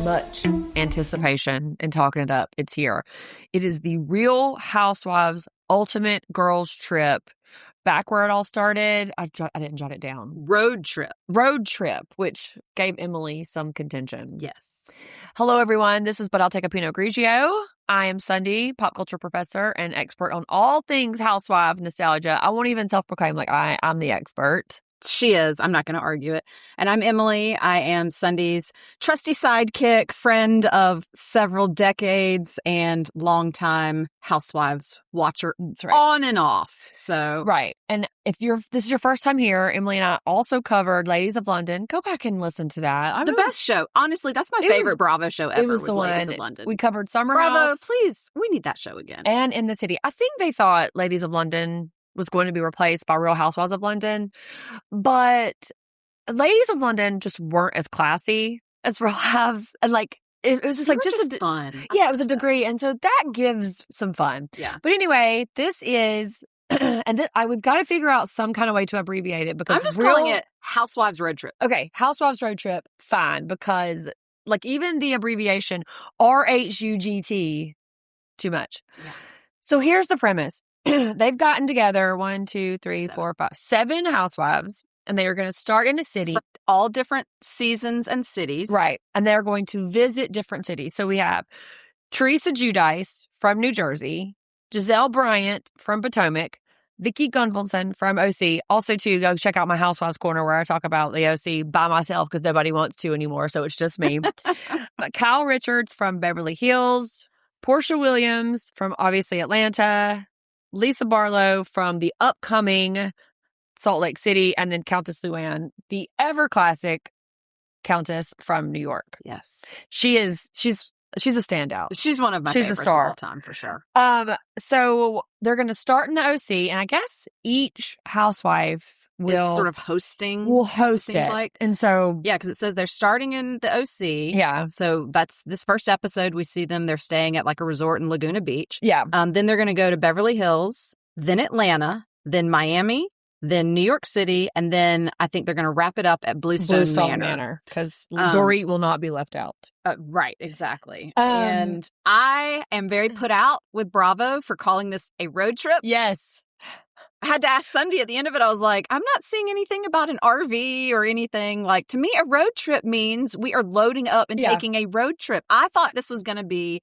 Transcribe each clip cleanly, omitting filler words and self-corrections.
much anticipation and talking it up. It's here. It is the Real Housewives Ultimate Girls Trip. Back where it all started, I didn't jot it down. Road trip, which gave Emilie some contention. Yes. Hello, everyone. This is But I'll Take a Pinot Grigio. I am Sunday, pop culture professor and expert on all things housewife nostalgia. I won't even self-proclaim like I'm the expert. She is. I'm not going to argue it. And I'm Emilie. I am Sunday's trusty sidekick, friend of several decades, and longtime Housewives watcher. That's right. On and off. So right. And if this is your first time here, Emilie and I also covered Ladies of London. Go back and listen to that. Best show. Honestly, that's my favorite Bravo show ever. It was the Ladies one. of London. We covered Summer Bravo, House. please. We need that show again. And In the City. I think they thought Ladies of London was going to be replaced by Real Housewives of London. But Ladies of London just weren't as classy as Real Housewives. And it was just fun. Yeah, it was a degree. And so that gives some fun. Yeah. But anyway, this is, and we've got to figure out some kind of way to abbreviate it because I'm just calling it Housewives Road Trip. Okay, Housewives Road Trip, fine. Because even the abbreviation RHUGT, too much. Yeah. So here's the premise. They've gotten together 7 housewives, and they are going to start in a city. For all different seasons and cities. Right. And they're going to visit different cities. So we have Teresa Giudice from New Jersey, Giselle Bryant from Potomac, Vicky Gunvalson from OC. Also, too, go check out my Housewives Corner where I talk about the OC by myself because nobody wants to anymore, so it's just me. Kyle Richards from Beverly Hills, Portia Williams from, obviously, Atlanta, Lisa Barlow from the upcoming Salt Lake City, and then Countess Luann, the ever classic Countess from New York. Yes. She's a standout. She's one of my favorites a star. of all time, for sure. So they're going to start in the OC, and I guess each housewife will sort of hosting. Will host it. Like. And so, yeah, because it says they're starting in the OC. Yeah. So that's this first episode. We see them. They're staying at a resort in Laguna Beach. Yeah. Then they're going to go to Beverly Hills, then Atlanta, then Miami, then New York City, and then I think they're going to wrap it up at Bluestone Manor. Because Dorit will not be left out. Right, exactly. And I am very put out with Bravo for calling this a road trip. Yes. I had to ask Sunday at the end of it. I was like, I'm not seeing anything about an RV or anything. To me, a road trip means we are loading up and taking a road trip. I thought this was going to be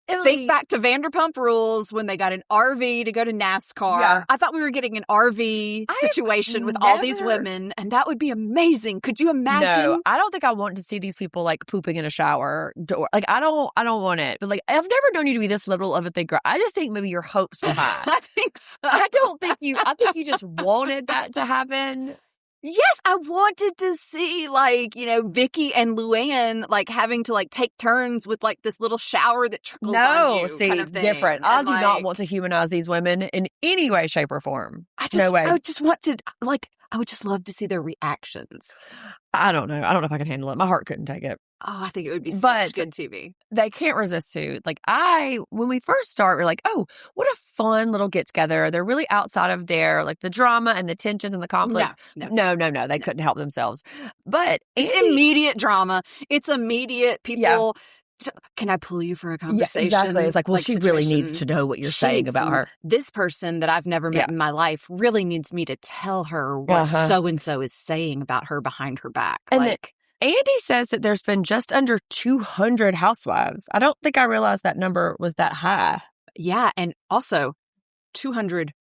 think back to Vanderpump Rules when they got an RV to go to NASCAR. Yeah. I thought we were getting an RV situation with all these women, and that would be amazing. Could you imagine? No, I don't think I want to see these people pooping in a shower door. I don't want it. But I've never known you to be this little of a thinker. I just think maybe your hopes were high. I think so. I think you just wanted that to happen. Yes, I wanted to see Vicky and Luann having to take turns with this little shower that trickles on you. See, kind of thing. Different. I do not want to humanize these women in any way, shape, or form. No way. I would just want to I would just love to see their reactions. I don't know. I don't know if I can handle it. My heart couldn't take it. Oh, I think it would be such good TV. They can't resist to. When we first start, we're like, oh, what a fun little get together. They're really outside of their, the drama and the tensions and the conflicts. No. They couldn't help themselves. But it's immediate drama. It's immediate people. Yeah. Can I pull you for a conversation? Yeah, exactly. It's she really needs to know what you're saying about her. This person that I've never met in my life really needs me to tell her what so-and-so is saying about her behind her back. And Andy says that there's been just under 200 housewives. I don't think I realized that number was that high. Yeah, and also 200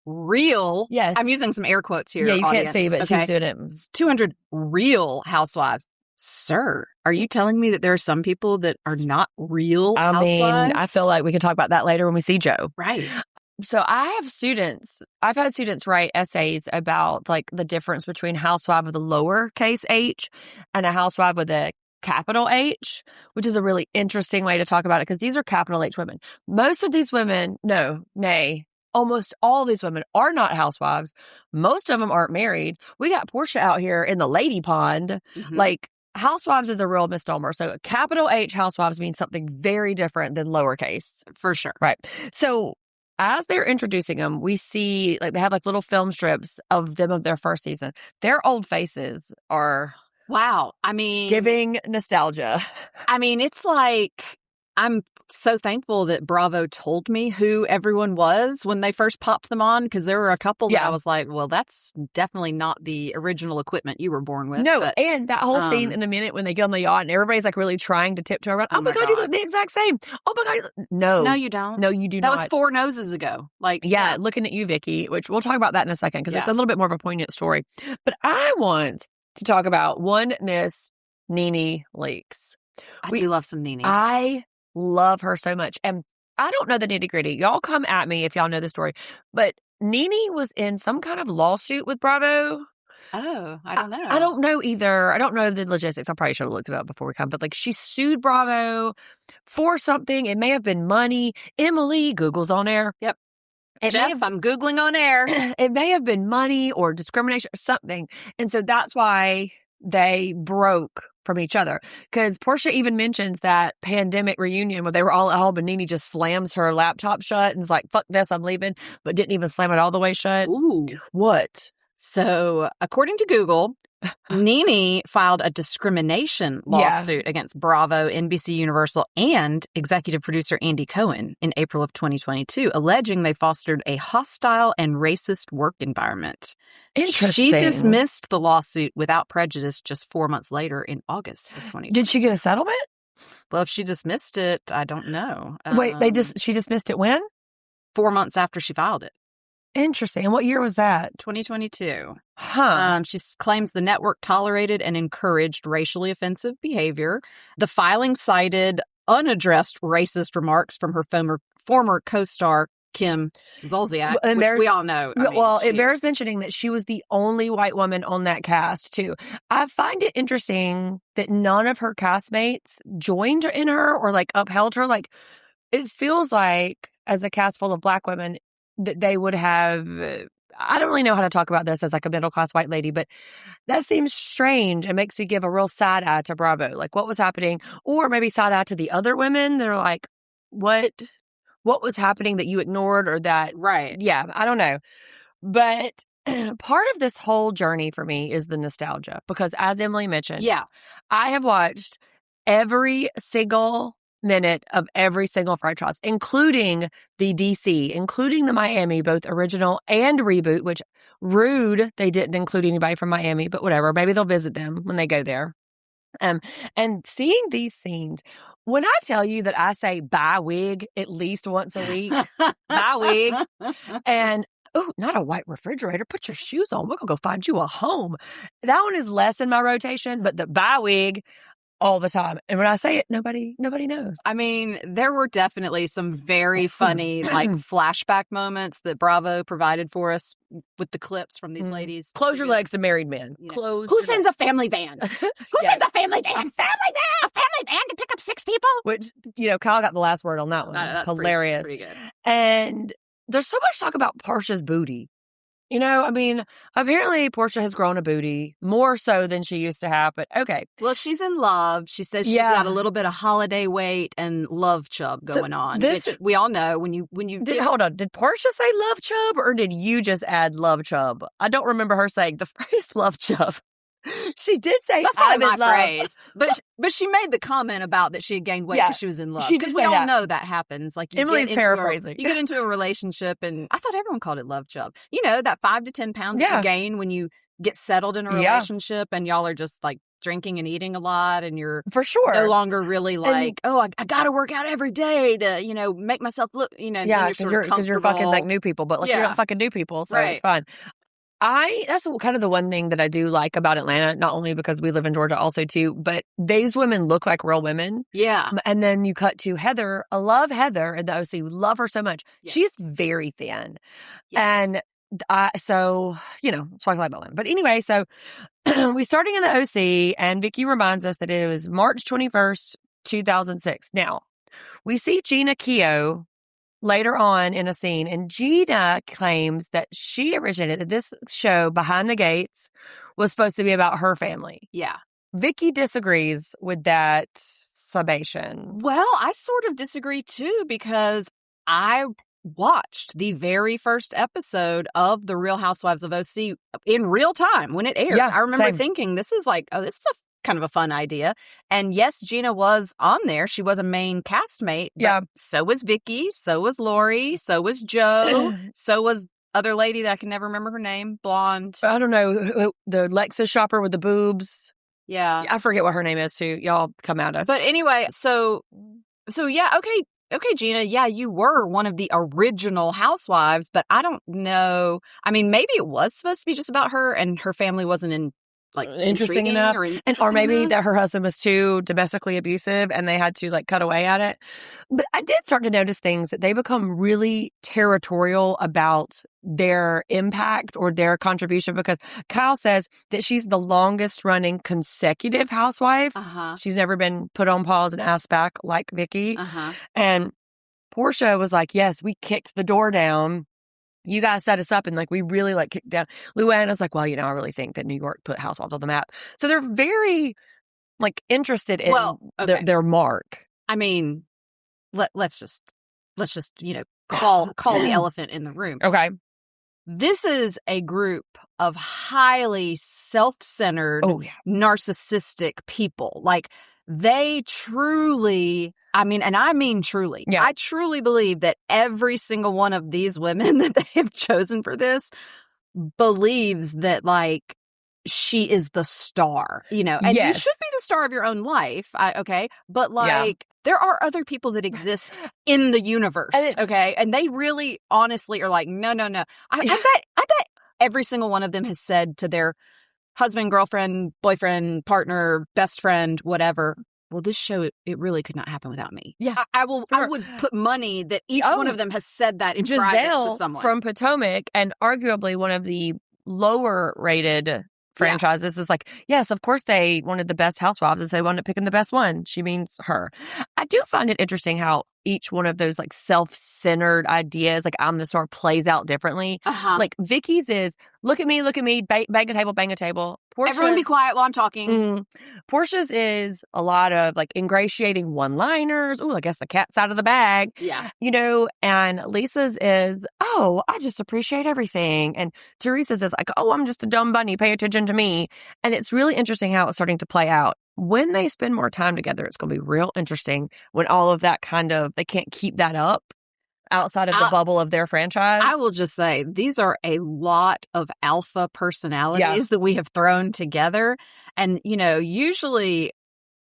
real. Yes. I'm using some air quotes here. Yeah, you audience, can't see, but she's doing it. 200 real housewives. Sir, are you telling me that there are some people that are not real housewives? I feel like we can talk about that later when we see Joe. Right. So I've had students write essays about the difference between housewife with a lowercase h and a housewife with a capital H, which is a really interesting way to talk about it because these are capital H women. Most of these women, almost all these women are not housewives. Most of them aren't married. We got Portia out here in the lady pond. Mm-hmm. Housewives is a real misnomer. So capital H housewives means something very different than lowercase. For sure. Right. So as they're introducing them, we see they have little film strips of them of their first season. Their old faces are Wow. I mean, Giving nostalgia. I mean, it's like, I'm so thankful that Bravo told me who everyone was when they first popped them on, because there were a couple that I was like, well, that's definitely not the original equipment you were born with. No, but, and that whole scene in a minute when they get on the yacht and everybody's like really trying to tiptoe around. Oh my God, you look the exact same. Oh my God. No, you don't. No, you do not. not. That was 4 noses ago. Like, yeah, looking at you, Vicky, which we'll talk about that in a second because it's a little bit more of a poignant story. But I want to talk about one Miss Nene Leakes. I do love some Nene. I love her so much. And I don't know the nitty gritty. Y'all come at me if y'all know the story. But Nene was in some kind of lawsuit with Bravo. Oh, I don't know. I don't know either. I don't know the logistics. I probably should have looked it up before we come. But like she sued Bravo for something. It may have been money. Emilie, Google's on air. Yep. Jeff, I'm Googling on air. It may have been money or discrimination or something. And so that's why they broke from each other. Because Portia even mentions that pandemic reunion where they were all at home and Nene just slams her laptop shut and is like, fuck this, I'm leaving, but didn't even slam it all the way shut. Ooh. What? So, according to Google, Nene filed a discrimination lawsuit against Bravo, NBC Universal, and executive producer Andy Cohen in April of 2022, alleging they fostered a hostile and racist work environment. Interesting. She dismissed the lawsuit without prejudice just 4 months later in August of 2020. Did she get a settlement? Well, if she dismissed it, I don't know. Wait, she dismissed it when? 4 months after she filed it. Interesting. And what year was that? 2022. Huh. She claims the network tolerated and encouraged racially offensive behavior. The filing cited unaddressed racist remarks from her former co-star, Kim Zolciak, which we all know. It bears mentioning that she was the only white woman on that cast, too. I find it interesting that none of her castmates joined in her or, like, upheld her. Like, it feels like, as a cast full of black women, that they would have, I don't really know how to talk about this as like a middle-class white lady, but that seems strange. It makes me give a real side eye to Bravo. Like what was happening, or maybe side eye to the other women that are like, what was happening that you ignored or that, right. Yeah, I don't know. But part of this whole journey for me is the nostalgia because as Emilie mentioned, I have watched every single minute of every single franchise, including the DC, including the Miami, both original and reboot, which rude they didn't include anybody from Miami, but whatever. Maybe they'll visit them when they go there. And seeing these scenes, when I tell you that I say buy wig at least once a week, buy wig, and oh, not a white refrigerator. Put your shoes on. We're going to go find you a home. That one is less in my rotation, but the buy wig, all the time. And when I say it, nobody knows. I mean, there were definitely some very funny like flashback moments that Bravo provided for us with the clips from these ladies. Close your legs to married men. Who sends a family van? Who sends a family van? A family van? A family van to pick up 6 people? Which, Kyle got the last word on that one. That's hilarious. Pretty good. And there's so much talk about Portia's booty. I mean, apparently Portia has grown a booty more so than she used to have, but okay. Well, she's in love. She says she's got a little bit of holiday weight and love chub going on, which we all know when you hold on. Did Portia say love chub or did you just add love chub? I don't remember her saying the phrase love chub. She did say that's probably my phrase, but she made the comment about that she had gained weight because she was in love. Because we all know that happens. Like Emilie's paraphrasing. You get into a relationship, and I thought everyone called it love chub. That 5 to 10 pounds you gain when you get settled in a relationship, and y'all are just like drinking and eating a lot, and you're for sure no longer really like, I got to work out every day to make myself look, because you're fucking like new people, but like you're not fucking new people, so it's fine. That's kind of the one thing that I do like about Atlanta, not only because we live in Georgia also too, but these women look like real women. Yeah. And then you cut to Heather. I love Heather in the OC. We love her so much. Yes. She's very thin. Yes. And so, that's why I like Atlanta. But anyway, so we're starting in the OC and Vicky reminds us that it was March 21st, 2006. Now, we see Gina Keogh later on in a scene, and Gina claims that she originated that this show, Behind the Gates, was supposed to be about her family. Yeah. Vicky disagrees with that summation. Well, I sort of disagree too, because I watched the very first episode of The Real Housewives of OC in real time when it aired. Yeah, I remember same. thinking, this is a kind of a fun idea. And yes, Gina was on there. She was a main castmate. Yeah. But so was Vicky. So was Lori. So was Joe. So was other lady that I can never remember her name. Blonde. I don't know. The Lexus shopper with the boobs. Yeah. I forget what her name is too. Y'all come at us. But anyway, so yeah, okay, Gina, yeah, you were one of the original housewives, but I don't know. I mean, maybe it was supposed to be just about her and her family wasn't interesting enough. Or maybe that her husband was too domestically abusive and they had to like cut away at it. But I did start to notice things that they become really territorial about their impact or their contribution, because Kyle says that she's the longest running consecutive housewife. She's never been put on pause and asked back like Vicky. And Portia was like, yes, we kicked the door down. You guys set us up and like we really like kicked down. Luann's like, well, you know, I really think that New York put Housewives on the map. So they're very like interested in their mark. I mean, let's just call the elephant in the room. Okay. This is a group of highly self-centered, narcissistic people. Like they truly, I mean truly. Yeah. I truly believe that every single one of these women that they have chosen for this believes that like she is the star, you know, and you should be the star of your own life. But like there are other people that exist in the universe. And they really honestly are like, no. I bet every single one of them has said to their husband, girlfriend, boyfriend, partner, best friend, whatever, well, this show, it really could not happen without me. Yeah. I would put money that each one of them has said that in private to someone. From Potomac, and arguably one of the lower rated franchises, is like, yes, of course they wanted the best housewives, and so they wound up picking the best one. She means her. I do find it interesting how each one of those like self-centered ideas, like I'm the star, plays out differently. Like Vicky's is look at me, bang a table. Portia's, everyone be quiet while I'm talking. Portia's is a lot of like ingratiating one-liners. Oh, I guess the cat's out of the bag. Yeah. You know, and Lisa's is, oh, I just appreciate everything. And Teresa's is like, oh, I'm just a dumb bunny. Pay attention to me. And it's really interesting how it's starting to play out. When they spend more time together, it's going to be real interesting when all of that kind of, they can't keep that up outside of the bubble of their franchise. I will just say, these are a lot of alpha personalities that we have thrown together. And, you know, usually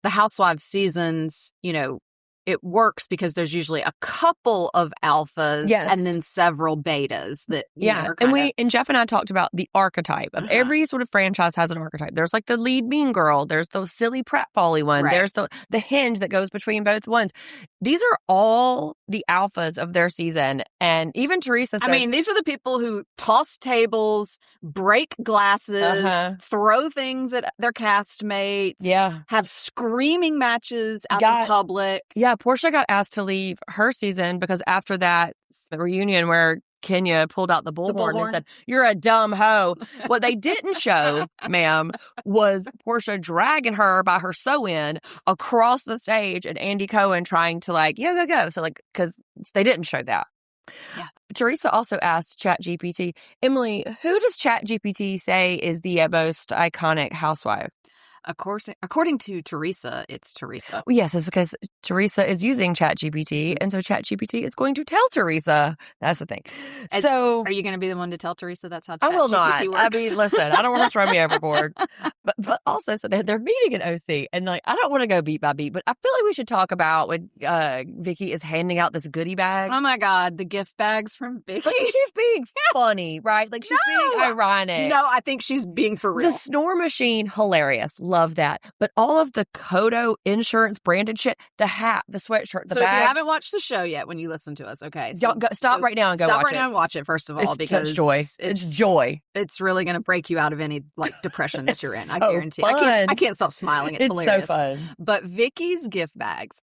the Housewives seasons, you know, it works because there's usually a couple of alphas and then several betas that, you know, and Jeff and I talked about the archetype of every sort of franchise has an archetype. There's like the lead mean girl. There's the silly pratfally one. Right. There's the hinge that goes between both ones. These are all the alphas of their season. And even Teresa says, I mean, these are the people who toss tables, break glasses, throw things at their castmates, have screaming matches out in public. Yeah, Portia got asked to leave her season because after that reunion where Kenya pulled out the bullhorn and said, "You're a dumb hoe." What they didn't show, ma'am, was Portia dragging her by her sew-in across the stage and Andy Cohen trying to like, go. So like, because they didn't show that. Yeah. Teresa also asked ChatGPT, Emilie, who does ChatGPT say is the most iconic housewife? Of course, according to Teresa, it's Teresa. Well, yes, it's because Teresa is using ChatGPT, and so ChatGPT is going to tell Teresa. That's the thing. So, are you going to be the one to tell Teresa that's how ChatGPT I will not. works? I mean, listen, I don't want to throw me overboard. But also, so they're meeting in OC, and like I don't want to go beat by beat, but I feel like we should talk about when Vicky is handing out this goodie bag. Oh my God, the gift bags from Vicky. Like, she's being funny, right? Like she's being ironic. No, I think she's being for real. The snore machine, hilarious. Love that. But all of the Kodo insurance branded shit, the hat, the sweatshirt, the bag. If you haven't watched the show yet when you listen to us, okay. So, stop right now and go watch it. Stop right now and watch it, first of all, because it's joy. It's joy. It's really going to break you out of any like depression that you're in. So I guarantee. I can't stop smiling. It's hilarious. So fun. But Vicky's gift bags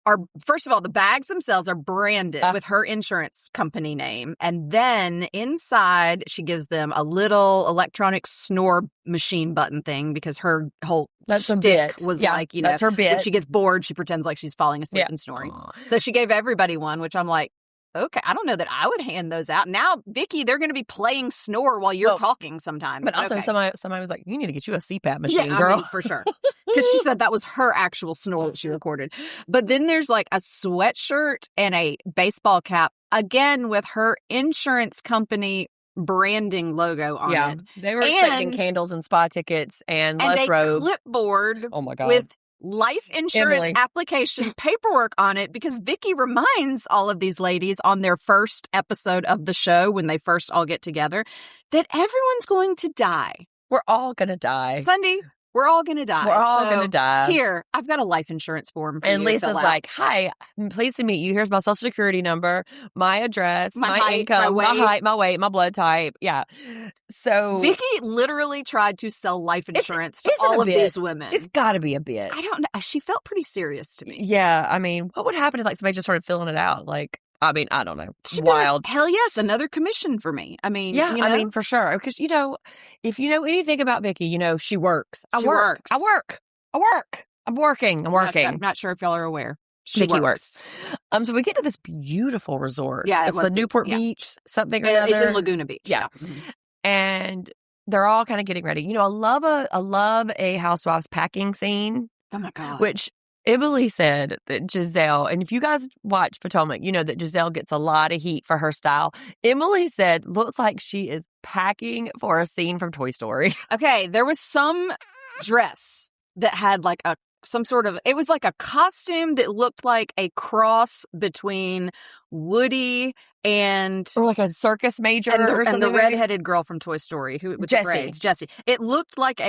are, first of all, the bags themselves are branded with her insurance company name. And then inside, she gives them a little electronic snore machine button thing because her whole shtick was like, you know, that's her bit. When she gets bored, she pretends like she's falling asleep and snoring. So she gave everybody one, which I'm like, okay, I don't know that I would hand those out. Now, Vicky, they're going to be playing snore while you're talking sometimes. But also okay. somebody was like, you need to get you a CPAP machine, Yeah, girl. I mean, for sure. Because she said that was her actual snore that she recorded. But then there's like a sweatshirt and a baseball cap, again, with her insurance company branding logo on it. They were expecting candles and spa tickets and less robes. Clipboard oh my God. with life insurance Emilie. application paperwork on it, because Vicky reminds all of these ladies on their first episode of the show, when they first all get together, that everyone's going to die. We're all going to die. Sunday, we're all going to die. We're all going to die. Here, I've got a life insurance form for and you to Lisa's fill out. like, hi, I'm pleased to meet you. Here's my social security number, my address, My my height, income, my my weight. height, my weight, my blood type. Yeah. So Vicky literally tried to sell life insurance to isn't all a of bit. these women. It's got to be a bit. I don't know. She felt pretty serious to me. Yeah. I mean, what would happen if like somebody just started filling it out? Like, I mean, I don't know. She'd be Wild. like, hell yes, another commission for me. I mean, Yeah, you know? I mean, for sure. Because, if you know anything about Vicky, she works. She works. I work. I'm working. I'm not sure if y'all are aware. Vicky works. So we get to this beautiful resort. Yeah, it's the Newport Beach, something or It's another. in Laguna Beach. Yeah. And they're all kind of getting ready. I love a Housewives packing scene. Oh my God. Which Emilie said that Giselle, and if you guys watch Potomac, you know that Giselle gets a lot of heat for her style. Emilie said, looks like she is packing for a scene from Toy Story. Okay, there was some dress that had like it was like a costume that looked like a cross between Woody and Or like a circus major and or something. the redheaded girl from Toy Story with Jessie. the braids. Jessie. It looked like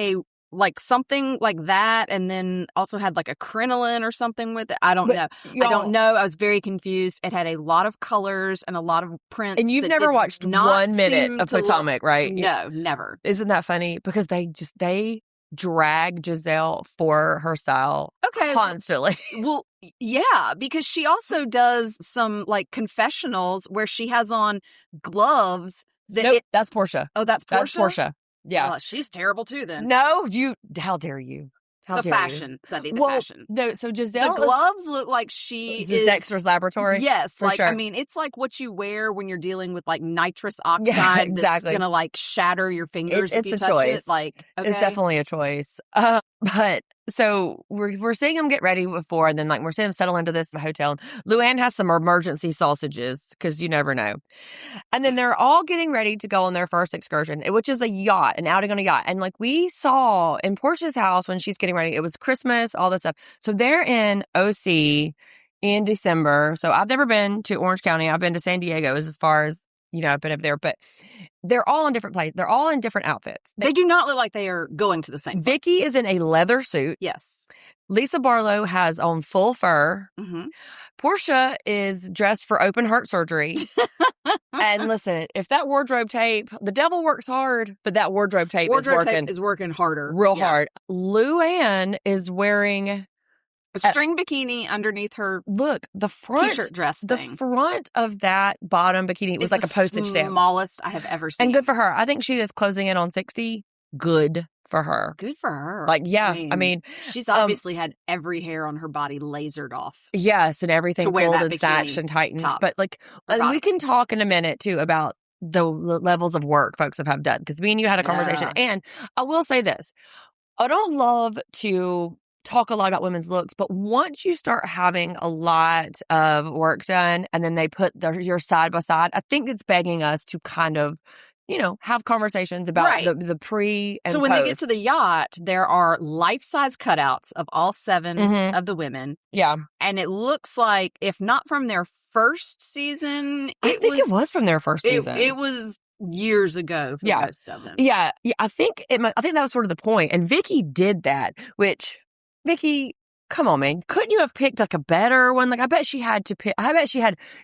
something like that, and then also had like a crinoline or something with it. I don't know. I don't know. I was very confused. It had a lot of colors and a lot of prints. And you've never watched 1 minute of Potomac, right? No, never. Isn't that funny? Because they drag Giselle for her style constantly. Well, yeah, because she also does some like confessionals where she has on gloves. That's Portia. Oh, that's Portia? That's Portia. Yeah. Well, she's terrible too then. No, how dare you? How dare fashion, Sunday, you? Fashion. No, so Giselle. The gloves look like she is Dexter's Laboratory. Yes, for sure. I mean, it's like what you wear when you're dealing with like nitrous oxide. Yeah, exactly. That's gonna like shatter your fingers if you a touch choice. it. Like, okay. It's definitely a choice. But so we're seeing them get ready before, and then like we're seeing them settle into this hotel. And Luann has some emergency sausages because you never know. And then they're all getting ready to go on their first excursion, which is an outing on a yacht. And like we saw in Portia's house when she's getting ready, it was Christmas, all this stuff. So they're in OC in December. So I've never been to Orange County. I've been to San Diego as far as I've been up there, but they're all in different places. They're all in different outfits. They do not look like they are going to the same place. Vicky is in a leather suit. Yes. Lisa Barlow has on full fur. Mm-hmm. Portia is dressed for open heart surgery. And listen, if that wardrobe tape, the devil works hard, but that wardrobe tape is working harder. Real hard. Luann is wearing a string bikini underneath her. Look, the front t-shirt dress thing. The front of that bottom bikini was like a postage stamp. Smallest I have ever seen. And good for her. I think she is closing in on 60. Good for her. Good for her. Like, yeah, I mean she's obviously had every hair on her body lasered off. Yes, and everything pulled and snatched and tightened. But like, and we can talk in a minute too about the levels of work folks have done, because me and you had a conversation. And I will say this: I don't love to talk a lot about women's looks, but once you start having a lot of work done and then they put your side by side, I think it's begging us to kind of, have conversations about the pre and so when post. they get to the yacht, there are life-size cutouts of all 7 of the women. Yeah. And it looks like, if not from their first season, I think it was from their first season. It was years ago for most of them. Yeah. I think that was sort of the point. And Vicky did that, which, Vicky, come on, man. Couldn't you have picked like a better one? Like, I bet she had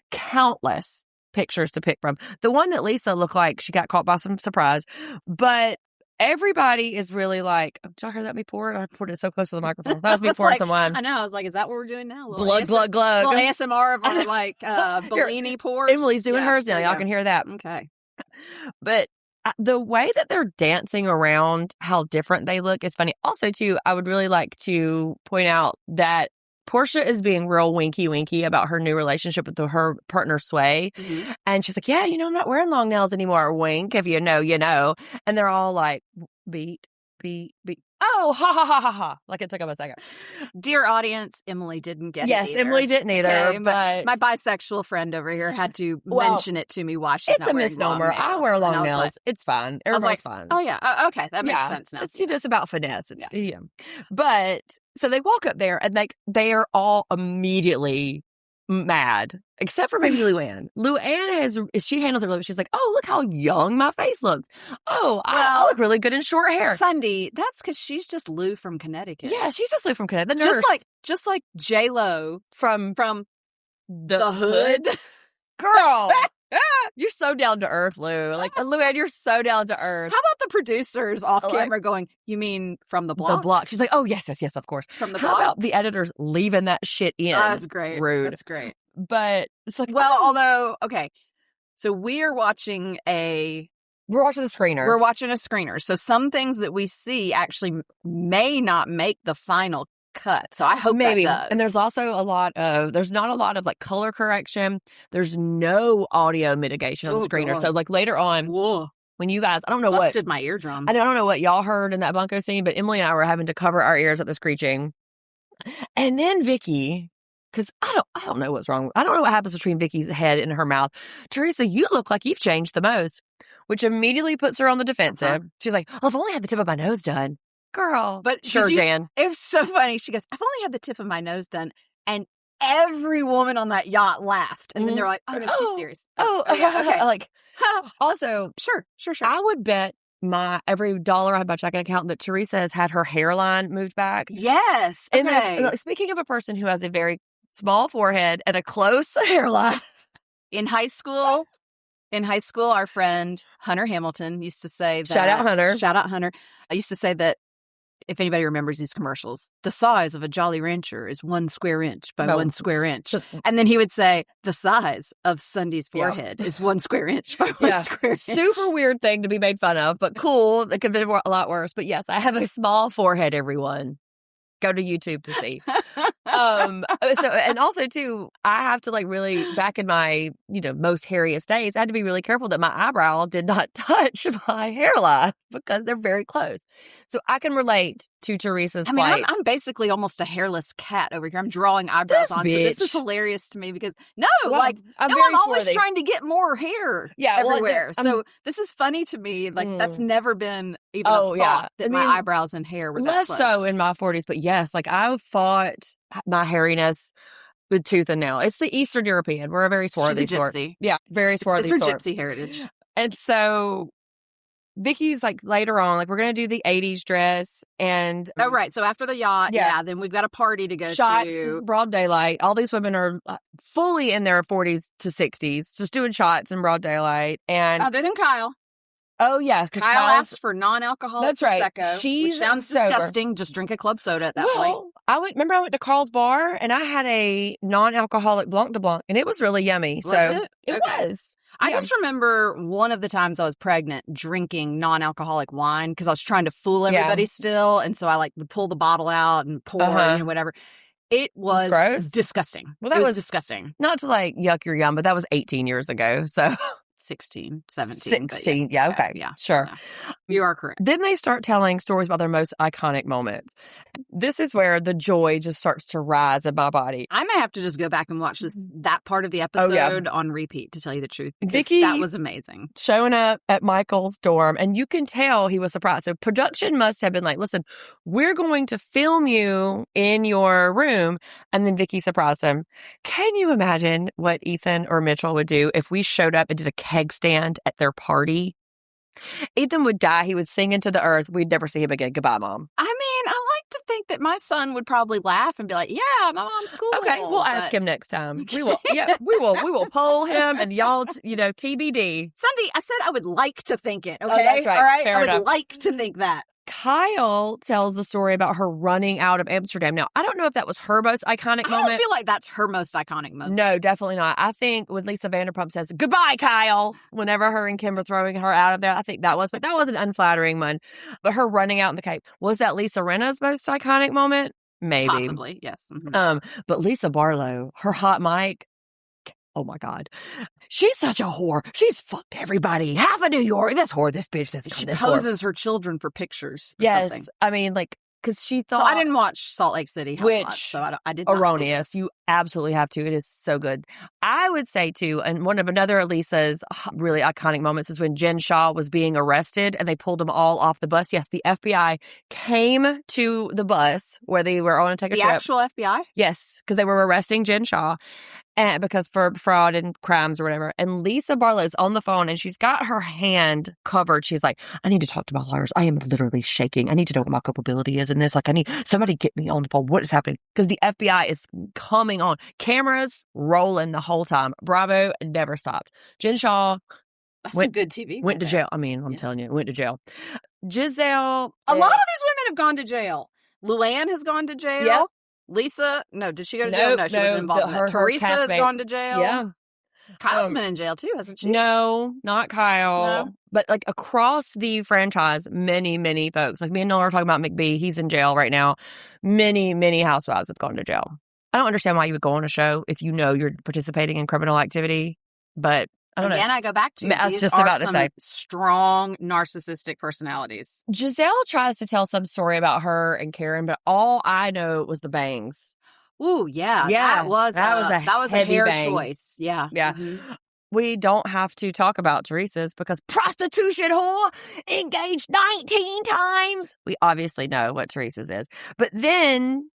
countless pictures to pick from. The one that Lisa looked like she got caught by some surprise. But everybody is really like, did y'all hear that me pour it? I poured it so close to the microphone. That was me pouring some wine. I know. I was like, is that what we're doing now? Glug, glug, glug. Little ASMR of our like Bellini pours. Emilie's doing hers now. Y'all can hear that. Okay. But the way that they're dancing around how different they look is funny. Also, too, I would really like to point out that Portia is being real winky about her new relationship with her partner, Sway. Mm-hmm. And she's like, yeah, I'm not wearing long nails anymore. Wink. If you know, you know. And they're all like, beat. Oh, ha, ha, ha, ha, ha. Like, it took them a second. Dear audience, Emily didn't get it Yes, either. Emily didn't either. Okay, but my bisexual friend over here had to mention it to me while she's it's not a wearing misnomer. long nails. I wear long nails. Like, it's fine. Everybody's fine. Oh, yeah. Okay. That makes sense now. It's just about finesse. Yeah. But so they walk up there and they are all immediately mad, except for maybe Luann. Luann she handles it really. She's like, oh, look how young my face looks. Oh, I look really good in short hair. Sunday, that's because she's just Lou from Connecticut. Yeah, she's just Lou from Connecticut. The nurse. Just like J-Lo from the hood. Girl. You're so down to earth, Lou. Like, Luann, you're so down to earth. How about the producers off camera going, you mean from the block? The block. She's like, oh, yes, of course. From the block? How about the editors leaving that shit in? That's great. Rude. That's great. But it's like, although, okay. So we're watching the screener. We're watching a screener. So some things that we see actually may not make the final cut. So I hope maybe. that does. And there's also there's not a lot of like color correction. There's no audio mitigation on the screener. God. So like later on, when you guys, I don't know busted my eardrums. I don't know what y'all heard in that bunko scene, but Emily and I were having to cover our ears at the screeching. And then Vicky, because I don't know what's wrong. I don't know what happens between Vicky's head and her mouth. Teresa, you look like you've changed the most, which immediately puts her on the defensive. Uh-huh. She's like, well, I've only had the tip of my nose done. Girl. But sure, Jan. It was so funny. She goes, I've only had the tip of my nose done. And every woman on that yacht laughed. And then they're like, oh, no, she's serious. Oh, yeah, okay. Like, also, sure. I would bet every dollar I have my checking account that Teresa has had her hairline moved back. Yes. Okay. And speaking of a person who has a very small forehead and a close hairline. In high school, our friend Hunter Hamilton used to say that. Shout out Hunter. I used to say that, if anybody remembers these commercials, the size of a Jolly Rancher is 1 square inch by 1 square inch. And then he would say, the size of Sunday's forehead is 1 square inch by 1 square inch. Super weird thing to be made fun of, but cool. It could have been a lot worse. But yes, I have a small forehead, everyone. Go to YouTube to see. And also too, I have to like really, back in my, most hairiest days, I had to be really careful that my eyebrow did not touch my hairline because they're very close. So I can relate to Teresa's plight. I'm basically almost a hairless cat over here. I'm drawing eyebrows on. So this is hilarious to me because I'm always trying to get more hair everywhere. So this is funny to me. Like that's never been even a thought that my eyebrows and hair were that less close. So in my 40s, but yes, like I've fought my hairiness with tooth and nail. It's the Eastern European. We're a very swarthy sort. Yeah, very swarthy sort. It's her gypsy heritage. And so Vicky's like later on, like we're going to do the 80s dress and... Oh, right. So after the yacht, then we've got a party to go shots, to. Broad daylight. All these women are fully in their 40s to 60s, just doing shots in broad daylight. And other than Kyle. Oh, yeah. Kyle asked for non-alcoholic That's right. Prosecco, which sounds disgusting. Just drink a club soda at that point. I went to Carl's Bar, and I had a non-alcoholic Blanc de Blanc, and it was really yummy. Was it was. I just remember one of the times I was pregnant drinking non-alcoholic wine because I was trying to fool everybody still. And so I would pull the bottle out and pour and whatever. It was gross. Disgusting. Well, that was disgusting. Not to yuck your yum, but that was 18 years ago. So 16, 17. 16. Yeah. Okay. Yeah. Sure. Yeah. You are correct. Then they start telling stories about their most iconic moments. This is where the joy just starts to rise in my body. I may have to just go back and watch that part of the episode on repeat, to tell you the truth. Vicky, that was amazing. Showing up at Michael's dorm, and you can tell he was surprised. So production must have been like, listen, we're going to film you in your room. And then Vicky surprised him. Can you imagine what Ethan or Mitchell would do if we showed up and did a keg stand at their party? Ethan would die. He would sing into the earth. We'd never see him again. Goodbye, Mom. I mean, I like to think that my son would probably laugh and be like, yeah, my mom's cool. Okay, we'll ask him next time. We will. Yeah, we will poll him and y'all, TBD. Sunday, I said I would like to think it. Okay. Oh, that's right. All right. Fair I enough. would like to think that. Kyle tells the story about her running out of Amsterdam. Now, I don't know if that was her most iconic moment. I don't feel like that's her most iconic moment. No, definitely not. I think when Lisa Vanderpump says, goodbye, Kyle, whenever her and Kim are throwing her out of there, I think that was an unflattering one. But her running out in the Cape, was that Lisa Rinna's most iconic moment? maybe. Possibly, yes. Mm-hmm. But Lisa Barlow, her hot mic, oh my God. She's such a whore. She's fucked everybody. Half of New York. This whore, this bitch, this She this poses whore. her children for pictures or Yes. something. I mean, like, because she thought. So I didn't watch Salt Lake City Housewives, which, so I did not erroneous. see this. You absolutely have to. It is so good. I would say, too, and one of another Lisa's really iconic moments is when Jen Shaw was being arrested and they pulled them all off the bus. Yes, the FBI came to the bus where they were on to take a trip. The actual FBI? Yes, because they were arresting Jen Shaw. And because for fraud and crimes or whatever. And Lisa Barlow's on the phone and she's got her hand covered. She's like, I need to talk to my lawyers. I am literally shaking. I need to know what my culpability is in this. Like, I need somebody get me on the phone. What is happening? Because the FBI is coming on. Cameras rolling the whole time. Bravo never stopped. Jen Shaw That's some good TV. Went to jail. I mean, I'm telling you, went to jail. Giselle. A lot of these women have gone to jail. Luann has gone to jail. Yep. Lisa, no, did she go to jail? No, she wasn't involved in that. Teresa has gone to jail. Yeah. Kyle's been in jail too, hasn't she? No, not Kyle. No. But like across the franchise, many, many folks, like me and Noah are talking about McBee. He's in jail right now. Many, many housewives have gone to jail. I don't understand why you would go on a show if you know you're participating in criminal activity, but I don't know. Again, I go back to I was these just are about to some say. strong narcissistic personalities. Giselle tries to tell some story about her and Karen, but all I know was the bangs. Ooh, yeah. That was a hair bang. Choice. Yeah. Yeah. Mm-hmm. We don't have to talk about Teresa's because prostitution whore engaged 19 times. We obviously know what Teresa's is. But then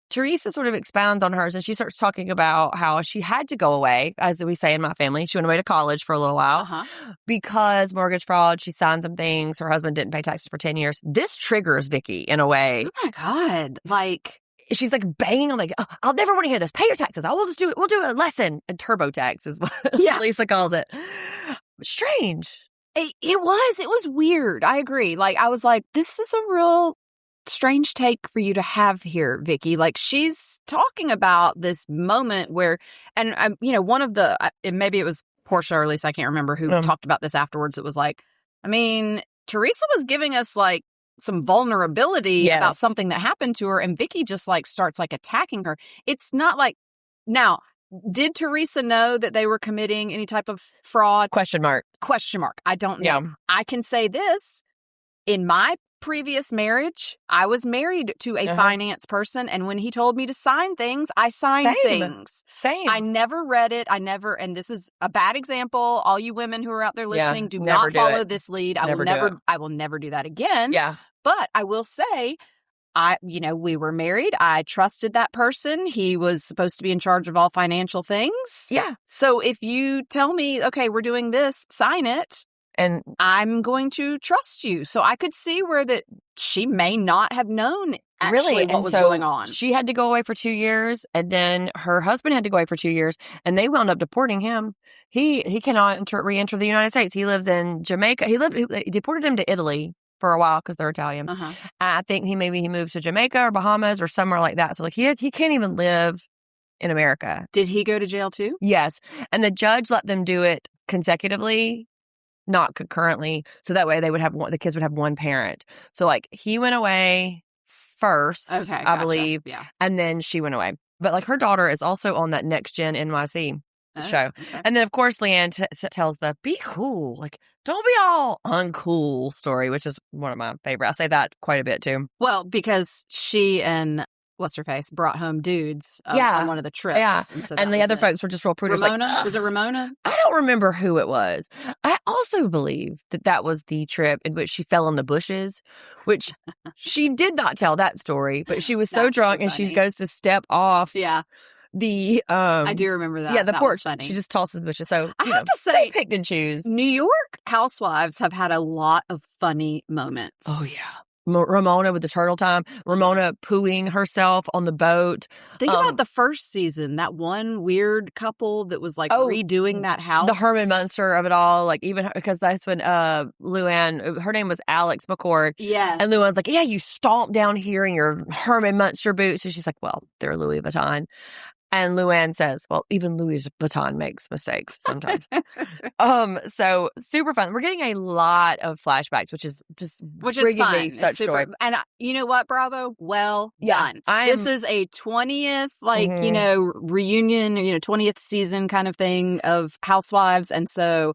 Teresa sort of expounds on hers and she starts talking about how she had to go away, as we say in my family. She went away to college for a little while because mortgage fraud. She signed some things. Her husband didn't pay taxes for 10 years. This triggers Vicky in a way. Oh my God. Like, she's like banging on like, oh, I'll never want to hear this. Pay your taxes. I will just do it. We'll do a lesson. And TurboTax is what Lisa calls it. Strange. It was weird. I agree. Like, I was like, this is a real strange take for you to have here, Vicky. Like, she's talking about this moment where, and one of the, maybe it was Portia or Lisa, I can't remember who talked about this afterwards. It was like, I mean, Teresa was giving us like some vulnerability about something that happened to her, and Vicky just like starts like attacking her. It's not like, now, did Teresa know that they were committing any type of fraud? Question mark. I don't know. Yeah. I can say this. In my previous marriage, I was married to a finance person, and when he told me to sign things, I signed things. Same. I never read it. And this is a bad example. All you women who are out there listening, do not follow this lead. I will never do that again. Yeah. But I will say, we were married. I trusted that person. He was supposed to be in charge of all financial things. Yeah. So if you tell me, okay, we're doing this, sign it. And I'm going to trust you. So I could see where that she may not have known actually what was going on. She had to go away for 2 years, and then her husband had to go away for 2 years, and they wound up deporting him. He cannot re-enter the United States. He lives in Jamaica. He deported him to Italy for a while because they're Italian. I think he moved to Jamaica or Bahamas or somewhere like that. So like he can't even live in America. Did he go to jail too? Yes, and the judge let them do it consecutively, not concurrently, so that way the kids would have one parent. So like he went away first, I believe, and then she went away. But like her daughter is also on that Next Gen NYC show. Okay. And then of course Leanne tells the be cool, like don't be all uncool story, which is one of my favorite. I say that quite a bit too. Well, because she and what's her face brought home dudes on one of the trips. Yeah. And the other folks were just real prudish. Ramona? Like, was it Ramona? I don't remember who it was. I also believe that was the trip in which she fell in the bushes, which she did not tell that story, but she was so drunk and she goes to step off. Yeah. I do remember that. Yeah, the that porch. She just tosses the bushes. So I have to say, picked and choose. New York housewives have had a lot of funny moments. Oh yeah. Ramona with the turtle time. Ramona pooing herself on the boat. Think about the first season. That one weird couple that was like redoing that house. The Herman Munster of it all. Like even because that's when Luann, her name was Alex McCord. Yeah. And Luann's like, yeah, you stomp down here in your Herman Munster boots. So she's like, well, they're Louis Vuitton. And Luann says, well, even Louis Vuitton makes mistakes sometimes. So super fun. We're getting a lot of flashbacks, which is bringing me such joy. And you know what, Bravo? Well done. This is a 20th, reunion, 20th season kind of thing of Housewives. And so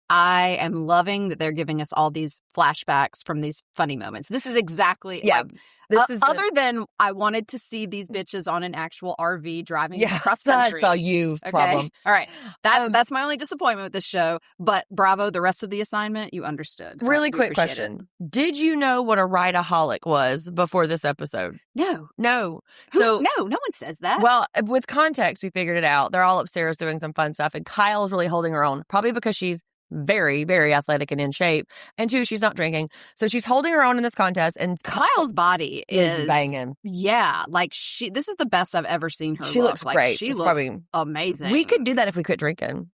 I am loving that they're giving us all these flashbacks from these funny moments. This is exactly other than I wanted to see these bitches on an actual RV driving cross country. That's all you problem. All right. That's my only disappointment with this show. But bravo, the rest of the assignment, you understood. Really quick question. Did you know what a rideaholic was before this episode? No. No. No one says that. Well, with context, we figured it out. They're all upstairs doing some fun stuff, and Kyle's really holding her own, probably because she's very, very athletic and in shape. And 2, she's not drinking. So she's holding her own in this contest. And Kyle's body is banging. Yeah. This is the best I've ever seen her She looks great. She looks amazing. We could do that if we quit drinking.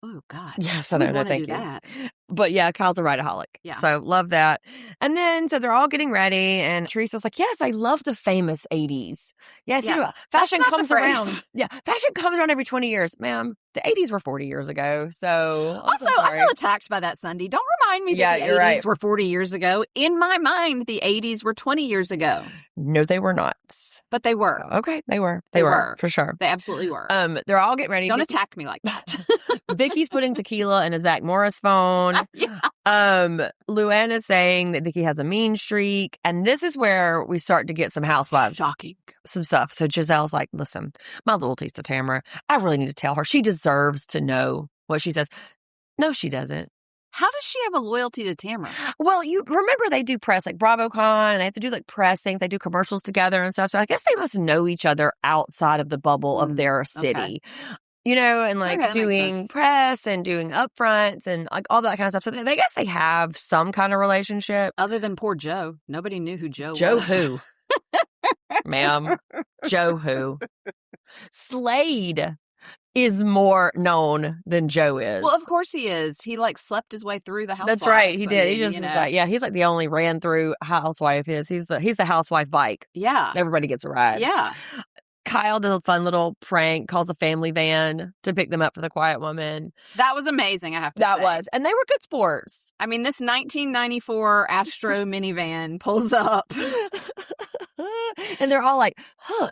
Oh, God. Yes, I know. No, thank you. That. But yeah, Kyle's a rideaholic. Yeah. So love that. And then, so they're all getting ready, and Teresa's like, yes, I love the famous 80s. Yes, you do. Fashion comes around. Yeah, fashion comes around every 20 years. Ma'am, the 80s were 40 years ago. So also, I feel attacked by that, Sunday. Don't remind me that the 80s were 40 years ago. In my mind, the 80s were 20 years ago. No, they were not. But they were. Okay, they were. They were, for sure. They absolutely were. They're all getting ready. Don't attack me like that. Vicky's putting tequila in a Zach Morris phone. Yeah. Luann is saying that Vicky has a mean streak. And this is where we start to get some Housewives. Shocking. Some stuff. So Giselle's like, listen, my loyalty's to Tamara. I really need to tell her. She deserves to know what she says. No, she doesn't. How does she have a loyalty to Tamara? Well, you remember they do press, like BravoCon, and they have to do like press things. They do commercials together and stuff. So I guess they must know each other outside of the bubble of their city. Okay. And like doing press and doing upfronts and like all that kind of stuff. So I guess they have some kind of relationship. Other than poor Joe. Nobody knew who Joe was. Joe who? Ma'am. Joe who? Slade is more known than Joe is. Well, of course he is. He like slept his way through the Housewives. That's right. He did. He just is like, he's like the only ran through housewife. He's the housewife bike. Yeah. Everybody gets a ride. Yeah. Kyle did a fun little prank, calls a family van to pick them up for the quiet woman. That was amazing, I have to say. That was. And they were good sports. I mean, this 1994 Astro minivan pulls up. And they're all like,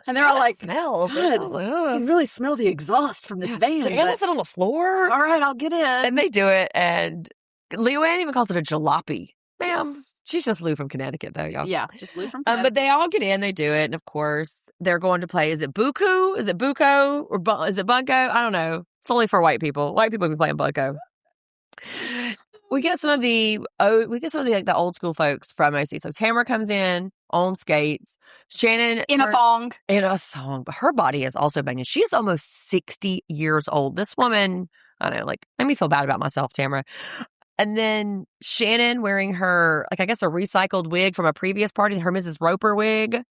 and they're all like, smells. Good. You can really smell the exhaust from this van. They sit on the floor. All right, I'll get in. And they do it. And Luann even calls it a jalopy. Ma'am, she's just Lou from Connecticut, though, y'all. Yeah, just Lou from Connecticut. But they all get in, they do it, and of course, they're going to play. Is it Buku? Is it Buko? Or is it Bunko? I don't know. It's only for white people. White people be playing Bunko. We get some of the the old school folks from OC. So Tamara comes in on skates. Shannon in a thong. But her body is also banging. She is almost 60 years old. This woman, I don't know, like, made me feel bad about myself, Tamara. And then Shannon wearing her, like, I guess a recycled wig from a previous party, her Mrs. Roper wig.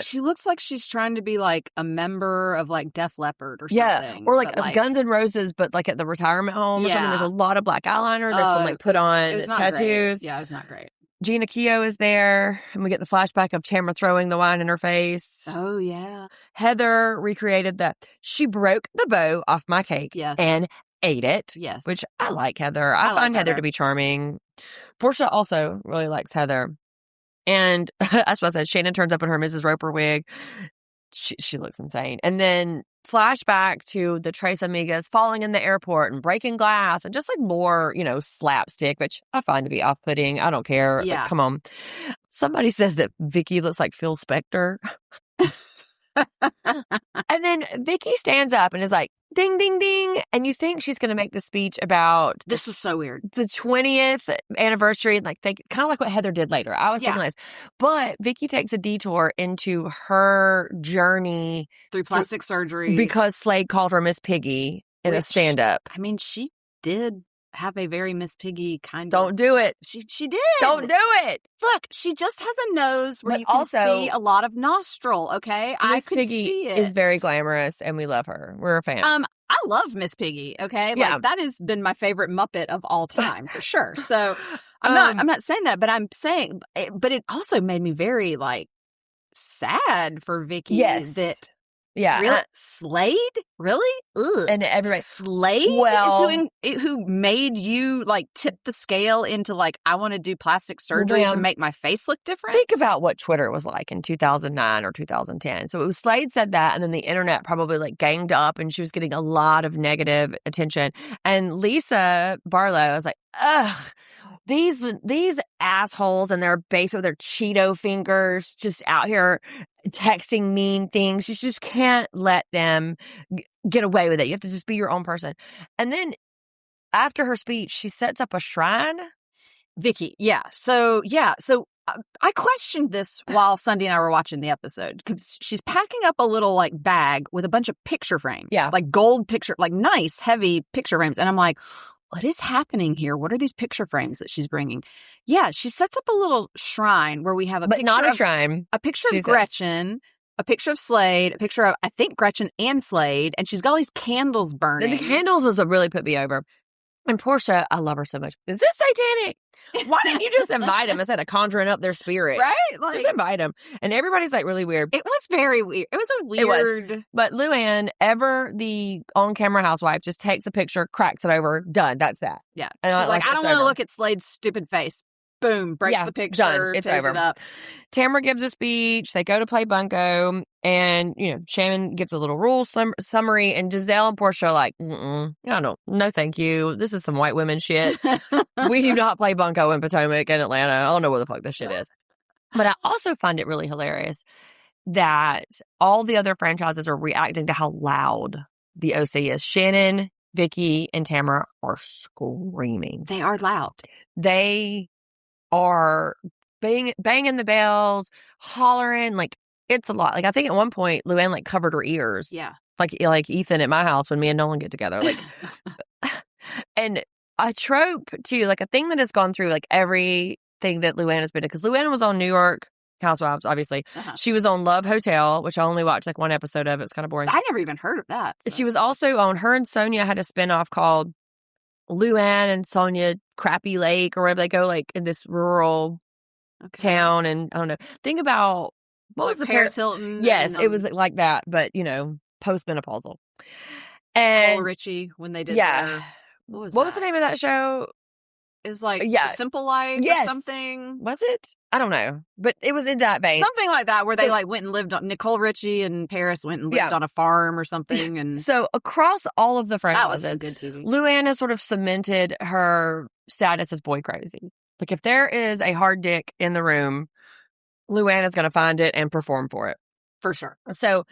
She looks like she's trying to be like a member of like Def Leppard or something. Yeah, or like Guns N' Roses, but like at the retirement home or something. There's a lot of black eyeliner. There's some like put on tattoos. Great. Yeah, it's not great. Gina Keogh is there, and we get the flashback of Tamara throwing the wine in her face. Oh, yeah. Heather recreated that. She broke the bow off my cake and ate it. Yes. Which I like Heather. I find Heather to be charming. Portia also really likes Heather. And that's what I said. Shannon turns up in her Mrs. Roper wig. She looks insane. And then flashback to the Tres Amigas falling in the airport and breaking glass and just like more, slapstick, which I find to be off-putting. I don't care. Yeah. Like, come on. Somebody says that Vicky looks like Phil Spector. And then Vicky stands up and is like, ding, ding, ding. And you think she's going to make the speech about... This was so weird. The 20th anniversary. And like, kind of like what Heather did later. I was thinking this. But Vicky takes a detour into her journey. Through plastic surgery. Because Slade called her Miss Piggy in a stand-up. I mean, she did have a very Miss Piggy kind of... Don't do it. She did. Don't do it. Look, she just has a nose where you can see a lot of nostril, okay? I could Piggy see it. Is very glamorous, and we love her. We're a fan. I love Miss Piggy, okay? Like, that has been my favorite Muppet of all time, for sure. So, I'm not saying that, but I'm saying... But it also made me very, like, sad for Vicky that Yeah. Really? Slade? Really? Ugh. And everybody. Slade is who made you like tip the scale into like, I want to do plastic surgery to make my face look different? Think about what Twitter was like in 2009 or 2010. So it was Slade said that, and then the internet probably like ganged up, and she was getting a lot of negative attention. And Lisa Barlow was like, ugh. These assholes in their base with their Cheeto fingers just out here texting mean things. You just can't let them get away with it. You have to just be your own person. And then after her speech, she sets up a shrine. Vicky, So I questioned this while Sunday and I were watching the episode, because she's packing up a little like bag with a bunch of picture frames. Yeah. Like gold picture, like nice, heavy picture frames. And I'm like, what is happening here? What are these picture frames that she's bringing? Yeah, she sets up a little shrine where we have a shrine. A picture of Gretchen, a picture of Slade, a picture of, I think, Gretchen and Slade, and she's got all these candles burning. And the candles was what really put me over. And Portia, I love her so much. Is this satanic? Why didn't you just invite them instead of conjuring up their spirits? Right? Like, just invite them. And everybody's like really weird. It was very weird. It was a weird. It was. But Luann, the on-camera housewife, just takes a picture, cracks it over, done. That's that. Yeah. And she's like, I don't want to look at Slade's stupid face. Boom, breaks the picture, done. It's over. It up. Tamara gives a speech. They go to play bunco, and Shannon gives a little rule summary, and Giselle and Portia are like, no, thank you. This is some white women shit. We do not play bunco in Potomac and Atlanta. I don't know what the fuck this shit is. But I also find it really hilarious that all the other franchises are reacting to how loud the OC is. Shannon, Vicky, and Tamara are screaming. They are loud. They are banging the bells, hollering, like it's a lot. Like I think at one point Luann like covered her ears. Yeah. Like Ethan at my house when me and Nolan get together. Like and a trope too, like a thing that has gone through like everything that Luann has been in, because Luann was on New York Housewives, obviously. Uh-huh. She was on Love Hotel, which I only watched like one episode of. It's kind of boring. I never even heard of that. So. She was also on, her and Sonia had a spinoff called Luann and Sonia Crappy Lake, or wherever they go, like in this rural town. And I don't know. Think about what was the Paris Hilton? Yes, it was like that, but postmenopausal. And Cole Richie when they did what was the name of that show? It was like Simple Life or something. Was it? I don't know. But it was in that vein. Something like that, where they like went and lived on, Nicole Richie and Paris went and lived on a farm or something. And so across all of the franchises, that was good TV. Luann has sort of cemented her status as boy crazy. Like if there is a hard dick in the room, Luann is going to find it and perform for it. For sure. So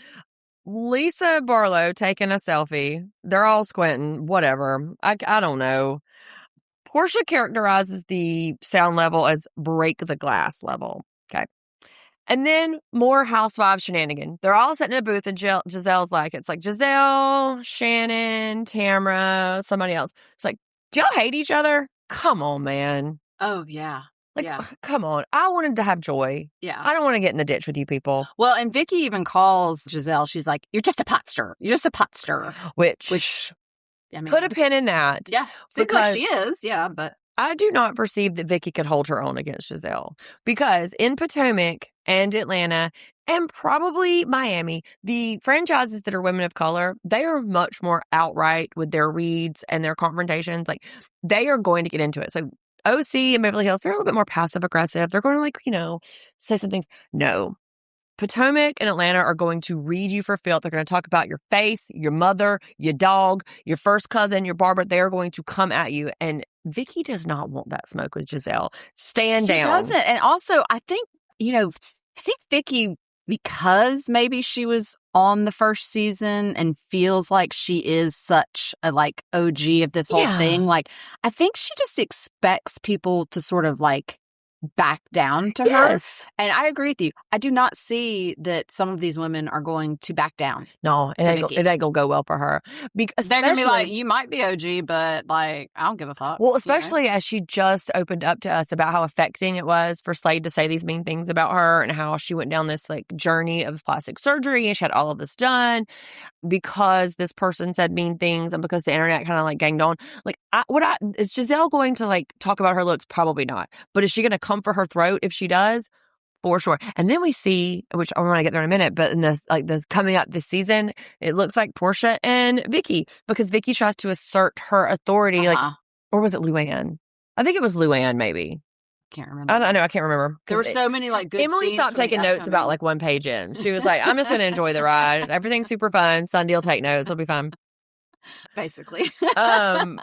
Lisa Barlow taking a selfie. They're all squinting, whatever. I don't know. Portia characterizes the sound level as break the glass level. Okay. And then more housewives shenanigan. They're all sitting in a booth, and Giselle's like, it's like Giselle, Shannon, Tamara, somebody else. It's like, do y'all hate each other? Come on, man. Oh, yeah. Like, come on. I wanted to have joy. Yeah. I don't want to get in the ditch with you people. Well, and Vicky even calls Giselle. She's like, you're just a pot stirrer. You're just a pot stirrer. Which put a pin in that. Yeah. Seems like she is. Yeah. But I do not perceive that Vicky could hold her own against Giselle, because in Potomac and Atlanta and probably Miami, the franchises that are women of color, they are much more outright with their reads and their confrontations. Like they are going to get into it. So OC and Beverly Hills, they're a little bit more passive aggressive. They're going to say some things. No. Potomac and Atlanta are going to read you for filth. They're going to talk about your face, your mother, your dog, your first cousin, your barber. They are going to come at you. And Vicky does not want that smoke with Giselle. Stand down. She doesn't. And also, I think Vicky, because maybe she was on the first season and feels like she is such a like OG of this whole thing. Like, I think she just expects people to sort of like back down to her. And I agree with you. I do not see that some of these women are going to back down. No, it ain't going to go well for her. Because they're going to be like, you might be OG, but like, I don't give a fuck. Well, especially as she just opened up to us about how affecting it was for Slade to say these mean things about her, and how she went down this like journey of plastic surgery, and she had all of this done because this person said mean things, and because the internet kind of like ganged on. Like, is Giselle going to like talk about her looks? Probably not. But is she going to come for her throat if she does? For sure. And then we see, which I want to get there in a minute, but in this, like this coming up this season, it looks like Portia and Vicky, because Vicky tries to assert her authority, like, or was it Luann? I think it was Luann, maybe. Can't remember. I don't know. I can't remember. There were so many like good Emilie scenes stopped taking notes about like one page in. She was like, I'm just going to enjoy the ride. Everything's super fun. Sunday will take notes. It'll be fun. Basically. And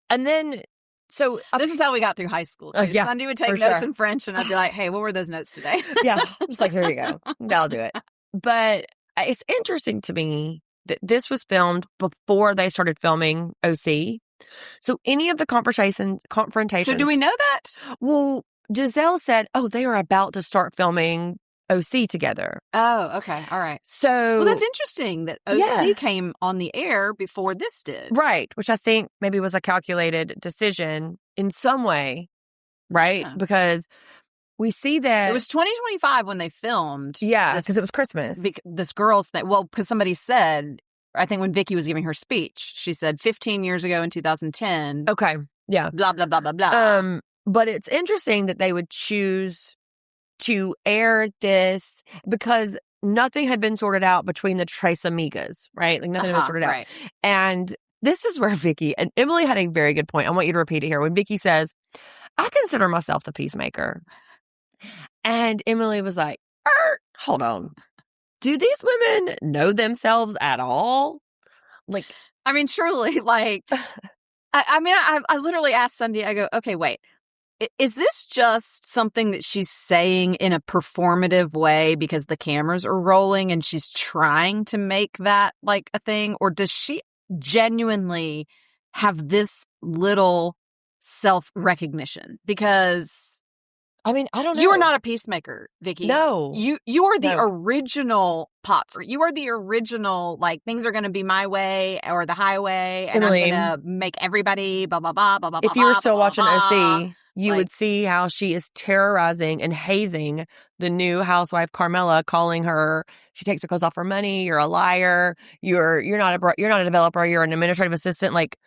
then, so this is how we got through high school. Too. Yeah, Sunday would take notes in French, and I'd be like, "Hey, what were those notes today?" Yeah, just like, here you go. I'll do it. But it's interesting to me that this was filmed before they started filming OC. So any of the confrontations. So do we know that? Well, Giselle said, "Oh, they are about to start filming OC together." Oh, okay. All right. So, well, that's interesting that OC came on the air before this did. Right. Which I think maybe was a calculated decision in some way. Right. Yeah. Because we see that it was 2025 when they filmed. Yeah. Because it was Christmas. This girl's thing. Well, because somebody said, I think when Vicky was giving her speech, she said 15 years ago in 2010. Okay. Yeah. Blah, blah, blah, blah, blah. But it's interesting that they would choose to air this because nothing had been sorted out between the Tres Amigas, right? Like nothing had been sorted out. Right. And this is where Vicky, and Emilie had a very good point. I want you to repeat it here. When Vicky says, I consider myself the peacemaker. And Emilie was like, hold on. Do these women know themselves at all? Like, I mean, surely, like, I literally asked Sunday, I go, okay, wait. Is this just something that she's saying in a performative way because the cameras are rolling and she's trying to make that like a thing? Or does she genuinely have this little self-recognition? Because I mean, I don't know. You are not a peacemaker, Vicky. No. You are the original Potts. You are the original, like, things are going to be my way or the highway, and Emilie, I'm going to make everybody blah, blah, blah, blah, blah, if you were still watching blah, OC, you would see how she is terrorizing and hazing the new housewife, Carmela, calling her, she takes her clothes off for money, you're a liar, you're not a developer, you're an administrative assistant. Like,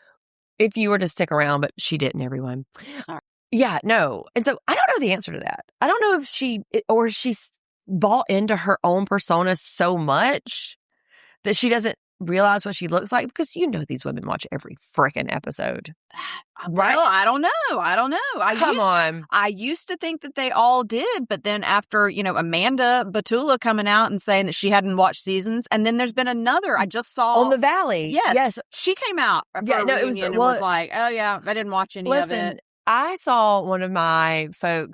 if you were to stick around, but she didn't, everyone. Sorry. Yeah, no. And so I don't know the answer to that. I don't know if she's bought into her own persona so much that she doesn't realize what she looks like, because you know these women watch every freaking episode. Right? Well, I don't know. Come on. I used to think that they all did, but then after, Amanda Batula coming out and saying that she hadn't watched seasons, and then there's been another I just saw on the Valley. Yes. She came out for a reunion and was like, oh yeah, I didn't watch any of it. I saw one of my folks